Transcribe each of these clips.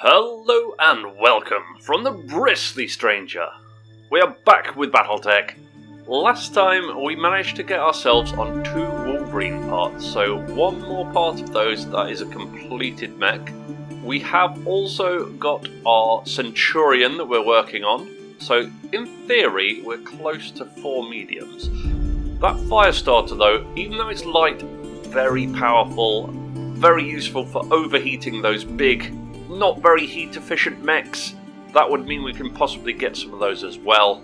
Hello and welcome from the Bristly, stranger. We are back with Battletech. Last time we managed to get ourselves on 2 Wolverine parts, so one more part of those that is a completed mech. We have also got our Centurion that we're working on, so in theory we're close to 4 mediums. That Firestarter though, even though it's light, very powerful, very useful for overheating those big, not very heat efficient mechs. That would mean we can possibly get some of those as well.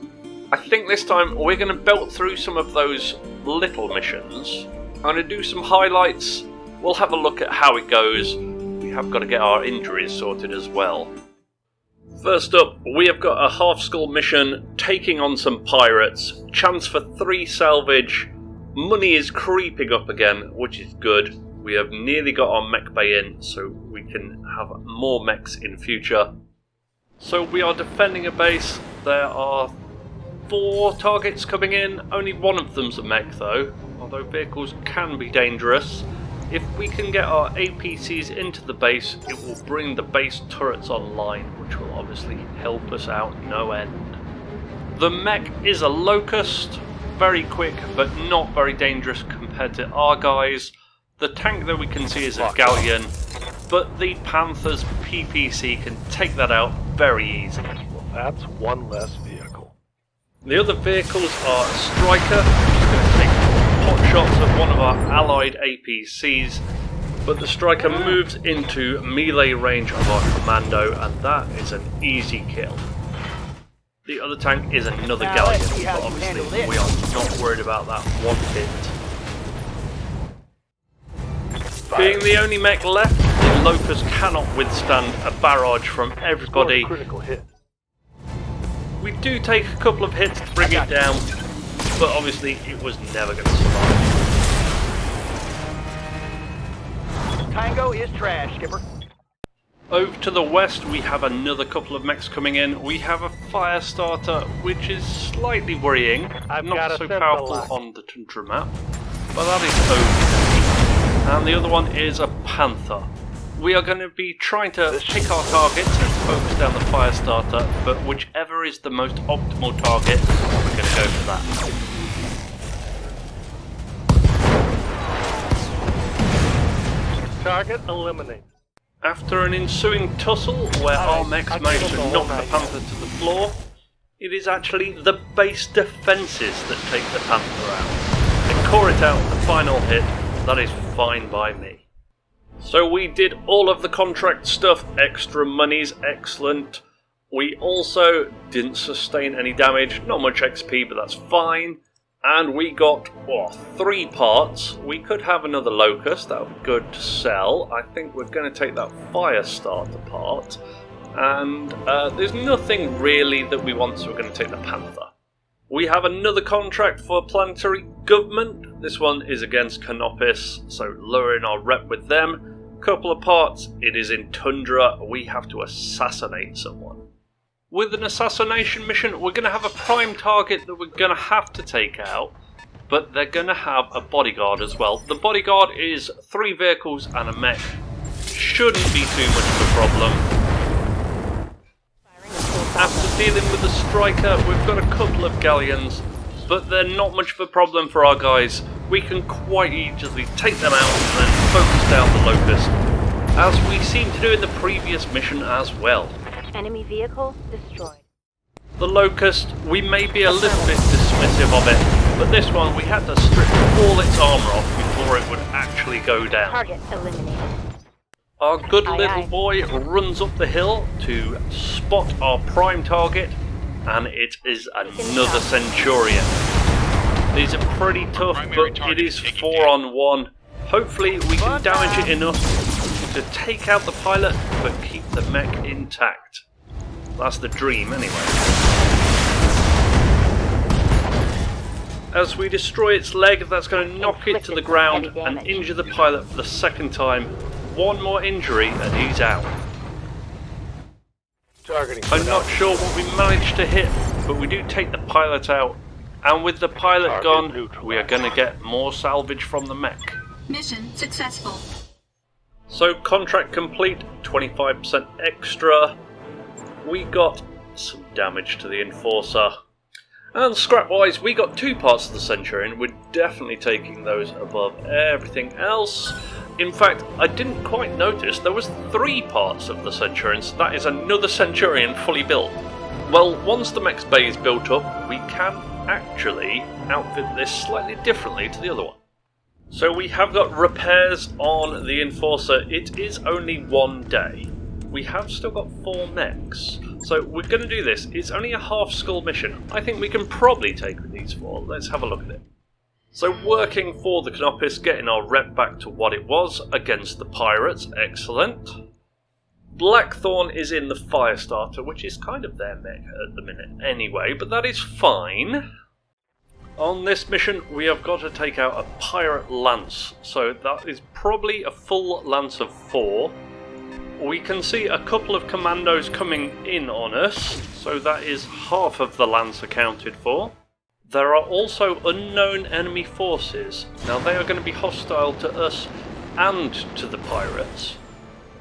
I think this time we're going to belt through some of those little missions. I'm going to do some highlights. We'll have a look at how it goes. We have got to get our injuries sorted as well. First up, we have got a half skull mission taking on some pirates. Chance for 3 salvage. Money is creeping up again, which is good. We have nearly got our mech bay in, so we can have more mechs in future. So we are defending a base. There are 4 targets coming in. Only one of them's a mech though, although vehicles can be dangerous. If we can get our APCs into the base, it will bring the base turrets online, which will obviously help us out no end. The mech is a Locust, very quick but not very dangerous compared to our guys. The tank that we can see is a galleon, but the Panther's PPC can take that out very easily. Well, that's one less vehicle. The other vehicles are a Striker, who's going to take pot shots at one of our allied APCs, but the Striker moves into melee range of our Commando, and that is an easy kill. The other tank is another galleon, but obviously we are not worried about that one hit. Being the only mech left, the Locust cannot withstand a barrage from everybody. Critical hit. We do take a couple of hits to bring it down, but obviously it was never going to survive. Tango is trash, Skipper. Over to the west we have another couple of mechs coming in. We have a Firestarter, which is slightly worrying. Not so powerful on the Tundra map, but that is okay. And the other one is a Panther. We are going to be trying to pick our targets and focus down the Firestarter, but whichever is the most optimal target, we're going to go for that. Target eliminated. After an ensuing tussle where our mechs managed to knock the Panther to the floor, it is actually the base defences that take the Panther out. They core it out the final hit. That is fine by me. So we did all of the contract stuff, extra money's excellent. We also didn't sustain any damage, not much XP, but that's fine. And we got 3 parts. We could have another Locust, that would be good to sell. I think we're going to take that Firestarter part. And there's nothing really that we want, so we're going to take the Panther. We have another contract for planetary government. This one is against Canopus, so lowering our rep with them. Couple of parts, it is in Tundra. We have to assassinate someone. With an assassination mission, we're going to have a prime target that we're going to have to take out, but they're going to have a bodyguard as well. The bodyguard is 3 vehicles and a mech. Shouldn't be too much of a problem. After dealing with the Striker, we've got a couple of galleons, but they're not much of a problem for our guys. We can quite easily take them out and then focus down the Locust, as we seem to do in the previous mission as well. Enemy vehicle destroyed. The Locust, we may be a little bit dismissive of it, but this one we had to strip all its armour off before it would actually go down. Target eliminated. Our good little boy runs up the hill to spot our prime target, and it is another Centurion. These are pretty tough, but it is 4 on 1. Hopefully we can damage it enough to take out the pilot, but keep the mech intact. That's the dream anyway. As we destroy its leg, that's going to knock it to the ground and injure the pilot for the 2nd time. 1 more injury and he's out. I'm not sure what we managed to hit, but we do take the pilot out. And with the pilot gone, we are going to get more salvage from the mech. Mission successful. So contract complete, 25% extra. We got some damage to the Enforcer. And scrap-wise, we got 2 parts of the Centurion. We're definitely taking those above everything else. In fact, I didn't quite notice there was 3 parts of the Centurion, so that is another Centurion fully built. Well, once the Mech's bay is built up, we can actually outfit this slightly differently to the other one. So we have got repairs on the Enforcer. It is only 1 day. We have still got 4 mechs. So we're going to do this. It's only a half-skull mission. I think we can probably take with these 4. Let's have a look at it. So working for the Canopus, getting our rep back to what it was against the pirates. Excellent. Blackthorn is in the Firestarter, which is kind of their mech at the minute anyway, but that is fine. On this mission, we have got to take out a pirate lance. So that is probably a full lance of 4. We can see a couple of commandos coming in on us, so that is half of the lance accounted for. There are also unknown enemy forces. Now they are going to be hostile to us and to the pirates.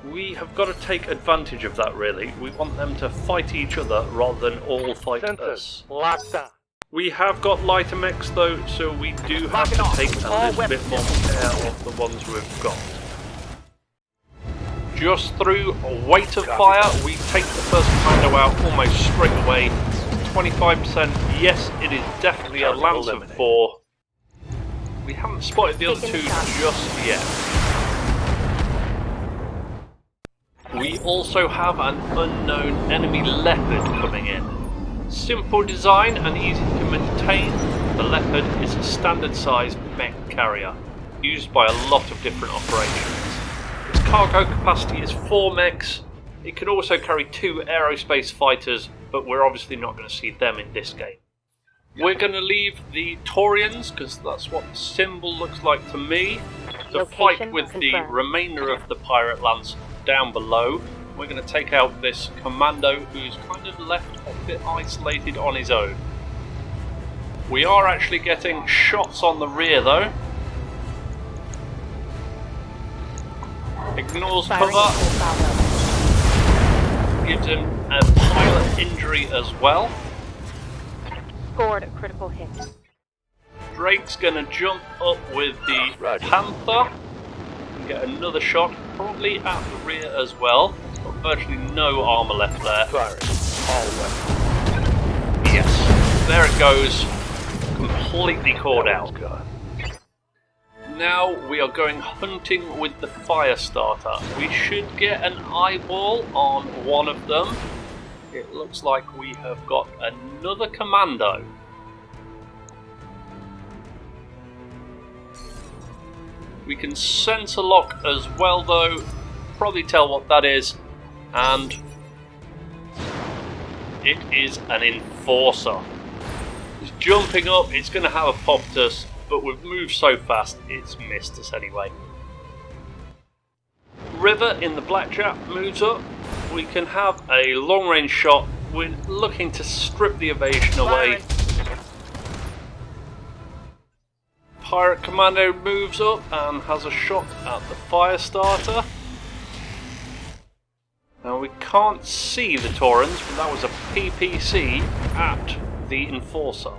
We have got to take advantage of that really. We want them to fight each other rather than all fight us. Locked on. We have got lighter mechs though, so we do have to take a little bit more care of the ones we've got. Just through weight of fire, we take the first commando out almost straight away. 25%, yes, it is definitely a lance of 4. We haven't spotted the other 2 just yet. We also have an unknown enemy leopard coming in. Simple design and easy to maintain, the leopard is a standard sized mech carrier, used by a lot of different operations. Its cargo capacity is 4 mechs. It can also carry 2 aerospace fighters, but we're obviously not going to see them in this game. We're going to leave the Taurians, because that's what the symbol looks like to me, to fight with the remainder of the pirate lance down below. We're going to take out this commando who's kind of left a bit isolated on his own. We are actually getting shots on the rear though. Ignores cover. Gives him a pilot injury as well. Scored a critical hit. Drake's going to jump up with the Panther and get another shot, probably at the rear as well. Got virtually no armour left there. Yes, there it goes. Completely caught out. Now we are going hunting with the Firestarter. We should get an eyeball on one of them. It looks like we have got another commando. We can sensor lock as well though. Probably tell what that is. And it is an Enforcer. It's jumping up, it's going to have a pop at us, but we've moved so fast it's missed us anyway. River in the Blackjack moves up. We can have a long range shot. We're looking to strip the evasion away. Pirate Commando moves up and has a shot at the Firestarter. Now we can't see the Taurans, but that was a PPC at the Enforcer.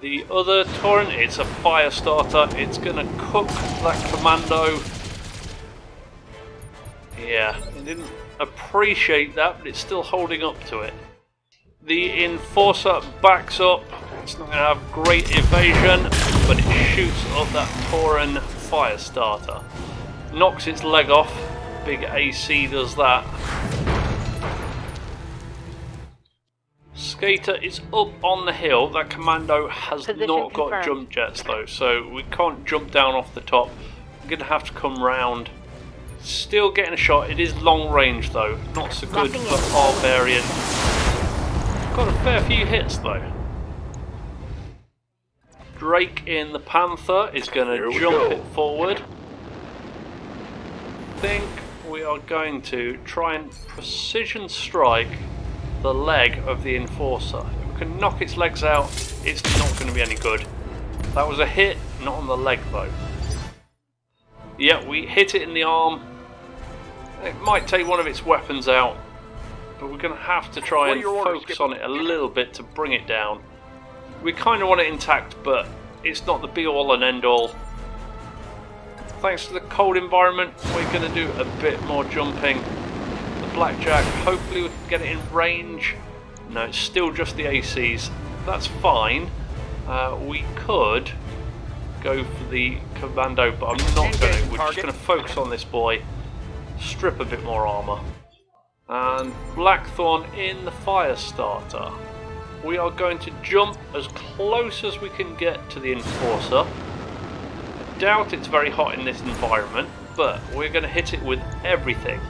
The other Tauran, it's a Firestarter. It's going to cook that Commando. Yeah, I didn't appreciate that, but it's still holding up to it. The Enforcer backs up. It's not going to have great evasion, but it shoots up that Tauran Firestarter. Knocks its leg off. Big AC does that. Skater is up on the hill. That Commando has not got jump jets though, so we can't jump down off the top. We're going to have to come round. Still getting a shot. It is long range though. Not so good for Barbarian. Got a fair few hits though. Drake in the Panther is going to jump it forward. I think we are going to try and precision strike the leg of the Enforcer. If we can knock its legs out, it's not going to be any good. That was a hit, not on the leg though. Yeah, we hit it in the arm. It might take one of its weapons out, but we're going to have to try and focus on it a little bit to bring it down. We kind of want it intact, but it's not the be-all and end-all. Thanks to the cold environment, we're going to do a bit more jumping. The Blackjack, hopefully we can get it in range. No, it's still just the ACs. That's fine. We could go for the Commando, but I'm not going to. We're just going to focus on this boy. Strip a bit more armour. And Blackthorn in the fire starter. We are going to jump as close as we can get to the Enforcer. I doubt it's very hot in this environment, but we're going to hit it with everything.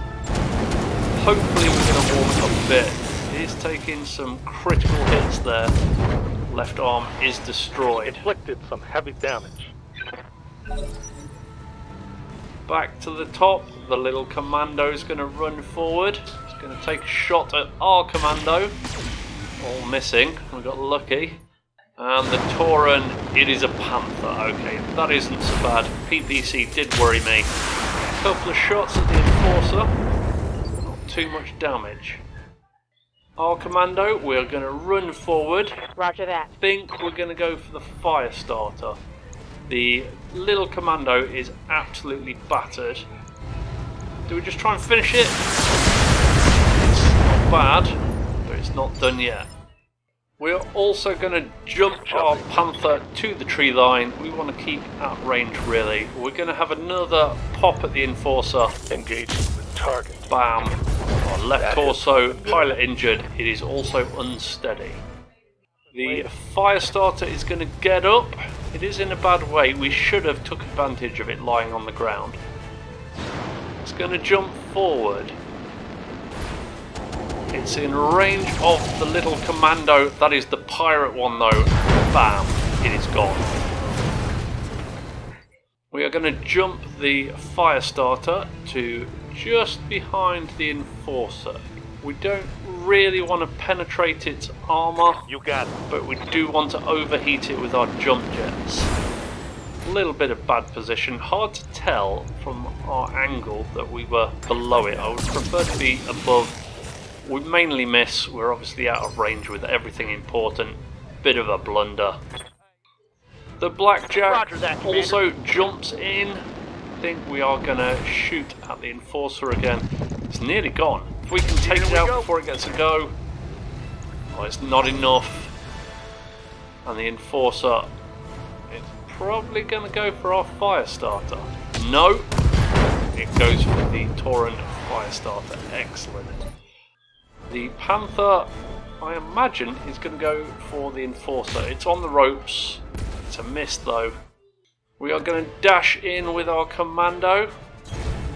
Hopefully we're going to warm it up a bit. It is taking some critical hits there. Left arm is destroyed. Inflicted some heavy damage. Back to the top, the little Commando is going to run forward. It's going to take a shot at our Commando. All missing, we got lucky. And the Tauren, it is a Panther. Okay, that isn't so bad. PPC did worry me. A couple of shots at the Enforcer. Not too much damage. Our Commando, we're going to run forward. Roger that. I think we're going to go for the fire starter. The little Commando is absolutely battered. Do we just try and finish it? It's not bad, but it's not done yet. We're also going to jump our Panther to the tree line. We want to keep at range, really. We're going to have another pop at the Enforcer. Engage the target. Bam. Our left torso, pilot injured. It is also unsteady. The fire starter is going to get up. It is in a bad way. We should have took advantage of it lying on the ground. It's going to jump forward. It's in range of the little Commando. That is the pirate one though. Bam. It is gone. We are going to jump the fire starter to just behind the Enforcer. We don't really want to penetrate its armour, You got it. but we do want to overheat it with our jump jets. A little bit of bad position, hard to tell from our angle that we were below it. I would prefer to be above. We mainly miss, we're obviously out of range with everything important. Bit of a blunder. The Blackjack also jumps in. I think we are going to shoot at the Enforcer again. It's nearly gone. If we can take it out before it gets a go. Oh, it's not enough. And the Enforcer, it's probably going to go for our fire starter. No, it goes for the Tauren fire starter. Excellent. The Panther, I imagine, is going to go for the Enforcer. It's on the ropes. It's a miss though. We are going to dash in with our Commando.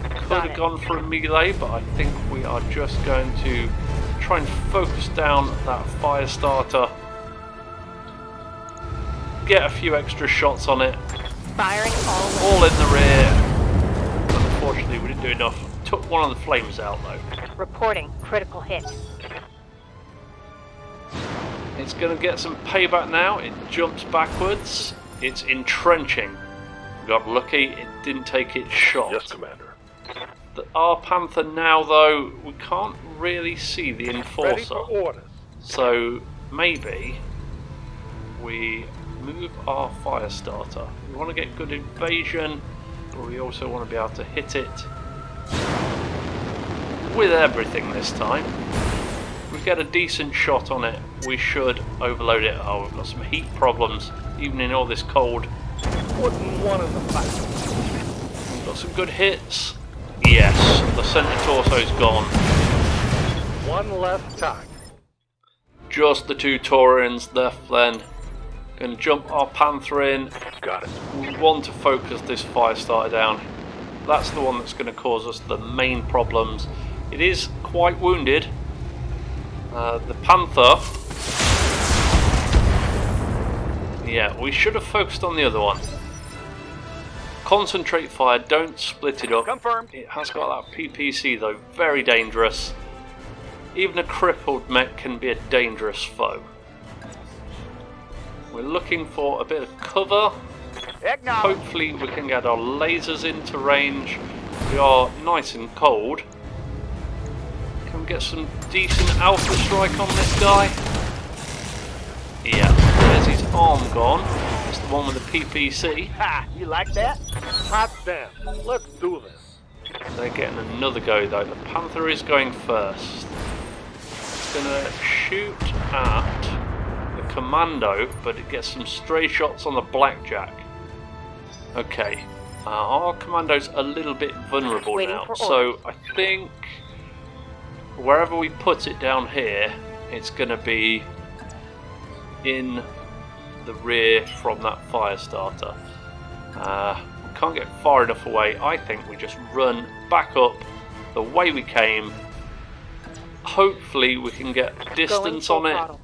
Could have gone for a melee, but I think we are just going to try and focus down that fire starter. Get a few extra shots on it. Firing all in the rear. Unfortunately, we didn't do enough. Took one of the flames out though. Reporting critical hit. It's going to get some payback now. It jumps backwards. It's entrenching. Got lucky, it didn't take its shot. Yes, Commander. Our Panther now, though, we can't really see the Enforcer. Ready for orders. So maybe we move our fire starter. We want to get good invasion, but we also want to be able to hit it with everything this time. If we get a decent shot on it, we should overload it. Oh, we've got some heat problems, even in all this cold. Putting one in the back. We've got some good hits. Yes, the centre torso's gone. One left target. Just the two Taurians left then. Going to jump our Panther in. Got it. We want to focus this fire starter down. That's the one that's going to cause us the main problems. It is quite wounded. The Panther... Yeah, we should have focused on the other one. Concentrate fire, don't split it up. Confirmed. It has got that PPC though, very dangerous. Even a crippled mech can be a dangerous foe. We're looking for a bit of cover. Acknowledge. Hopefully we can get our lasers into range. We are nice and cold. Can we get some decent alpha strike on this guy? Yeah, there's his arm gone. It's the one with the PPC. Ha! You like that? Hot damn. Let's do this. They're getting another go though. The Panther is going first. It's gonna shoot at the Commando, but it gets some stray shots on the Blackjack. Okay, our Commando's a little bit vulnerable Waiting now, for so I think wherever we put it down here, it's gonna be in the rear from that fire starter. We can't get far enough away. I think we just run back up the way we came. Hopefully we can get distance on it. Throttle.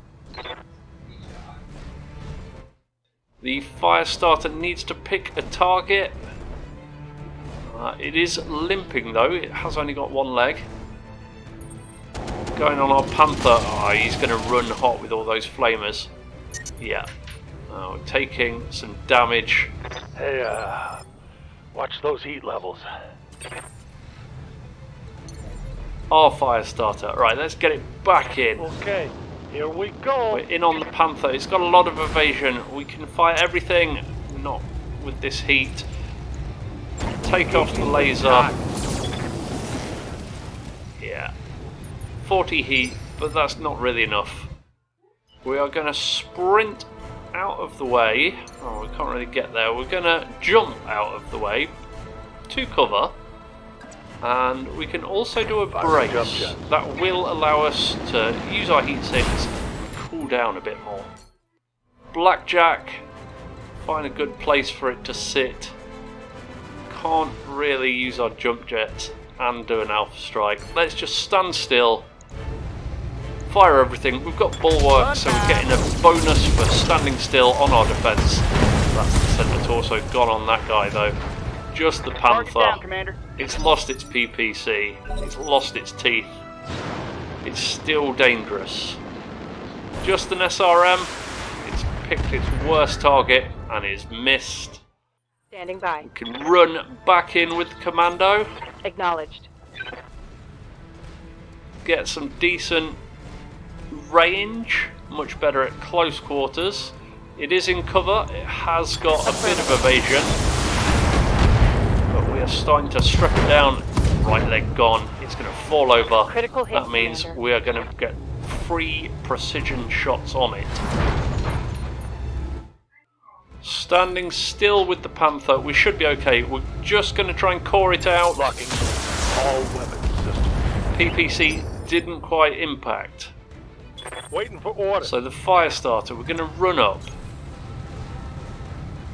The fire starter needs to pick a target. It is limping though, it has only got one leg. Going on our Panther. Oh, he's going to run hot with all those flamers. Yeah. We're taking some damage. Hey, watch those heat levels. Our fire starter. Right, let's get it back in. Okay, here we go. We're in on the Panther. It's got a lot of evasion. We can fire everything. Not with this heat. Take off the laser. Yeah. 40 heat, but that's not really enough. We are going to sprint out of the way. Oh, we can't really get there. We're going to jump out of the way to cover. And we can also do a brace. That will allow us to use our heat sinks and cool down a bit more. Blackjack. Find a good place for it to sit. Can't really use our jump jets and do an alpha strike. Let's just stand still. Fire everything. We've got bulwarks, so we're getting a bonus for standing still on our defence. That's the centre torso gone on that guy though. Just the Target Panther. down, Commander. It's lost its PPC. It's lost its teeth. It's still dangerous. Just an SRM. It's picked its worst target and is missed. Standing by. We can run back in with the Commando. Acknowledged. Get some decent range. Much better at close quarters. It is in cover. It has got a bit of evasion. But we are starting to strip it down. Right leg gone. It's going to fall over. Critical hit, That means Commander. we are going to get 3 precision shots on it. Standing still with the Panther, we should be okay. We're just going to try and core it out. Locking all weapons systems. PPC didn't quite impact. Waiting for orders. So the fire starter, we're going to run up.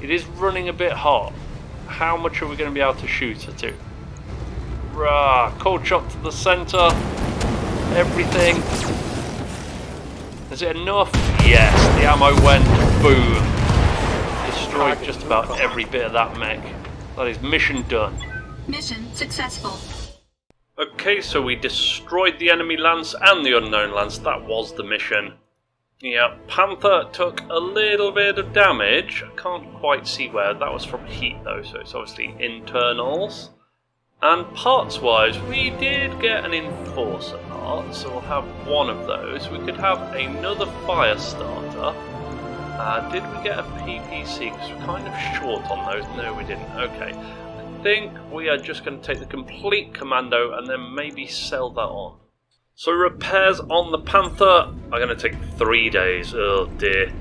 It is running a bit hot. How much are we going to be able to shoot at it? Rah, cold shot to the centre. Everything. Is it enough? Yes, the ammo went. Boom. Destroyed just about every bit of that mech. That is mission done. Mission successful. Okay, so we destroyed the enemy lance and the unknown lance. That was the mission. Yeah, Panther took a little bit of damage. I can't quite see where. That was from heat though, so it's obviously internals. And parts-wise, we did get an enforcer part, so we'll have one of those. We could have another fire starter. Did we get a PPC? Because we're kind of short on those. No, we didn't. Okay. I think we are just going to take the complete Commando and then maybe sell that on. So repairs on the Panther are going to take 3 days. Oh dear.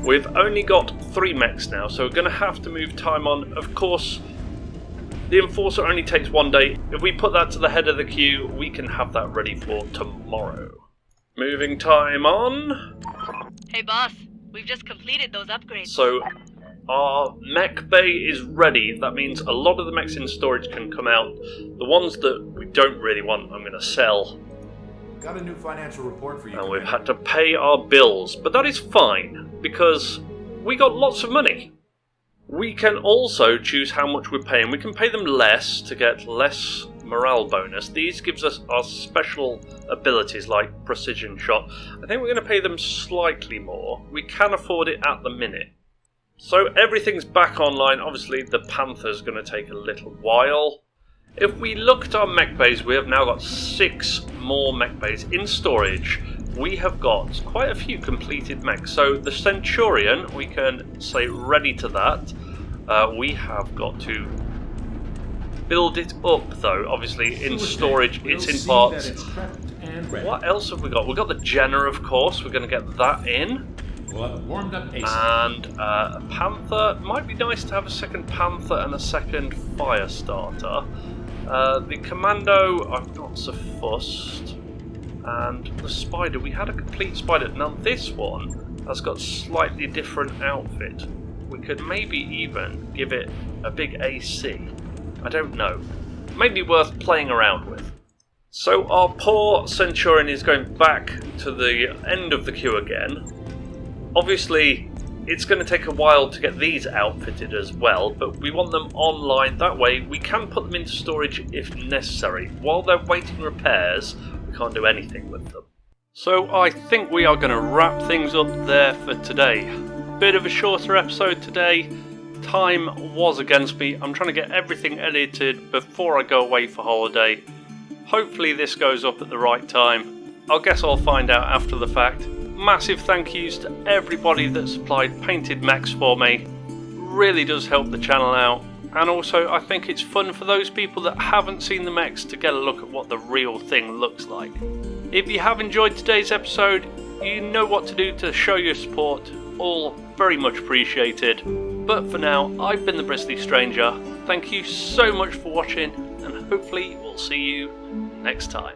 We've only got 3 mechs now, so we're going to have to move time on. Of course, the Enforcer only takes 1 day. If we put that to the head of the queue, we can have that ready for tomorrow. Moving time on. Hey boss, we've just completed those upgrades. So our mech bay is ready. That means a lot of the mechs in storage can come out. The ones that we don't really want, I'm going to sell. Got a new financial report for you. And we've had to pay our bills, but that is fine, because we got lots of money. We can also choose how much we're paying. We can pay them less to get less morale bonus. These gives us our special abilities like precision shot. I think we're going to pay them slightly more. We can afford it at the minute. So everything's back online. Obviously the Panther's going to take a little while. If we look at our mech bays, we have now got 6 more mech bays in storage. We have got quite a few completed mechs. So the Centurion, we can say ready to that. We have got to build it up though. Obviously in storage, it's in parts. What else have we got? We've got the Jenner, of course. We're going to get that in. Warmed up And a Panther. Might be nice to have a second Panther and a second fire starter. The Commando, I'm not so fussed. And the Spider, we had a complete Spider. Now this one has got slightly different outfit. We could maybe even give it a big AC. I don't know. Maybe worth playing around with. So our poor Centurion is going back to the end of the queue again. Obviously, it's going to take a while to get these outfitted as well, but we want them online. That way, we can put them into storage if necessary. While they're waiting repairs, we can't do anything with them. So I think we are going to wrap things up there for today. Bit of a shorter episode today. Time was against me. I'm trying to get everything edited before I go away for holiday. Hopefully this goes up at the right time. I guess I'll find out after the fact. Massive thank yous to everybody that supplied painted mechs for me. Really does help the channel out. And also I think it's fun for those people that haven't seen the mechs to get a look at what the real thing looks like. If you have enjoyed today's episode, you know what to do to show your support. All very much appreciated. But for now, I've been the Bristly Stranger. Thank you so much for watching, and hopefully we'll see you next time.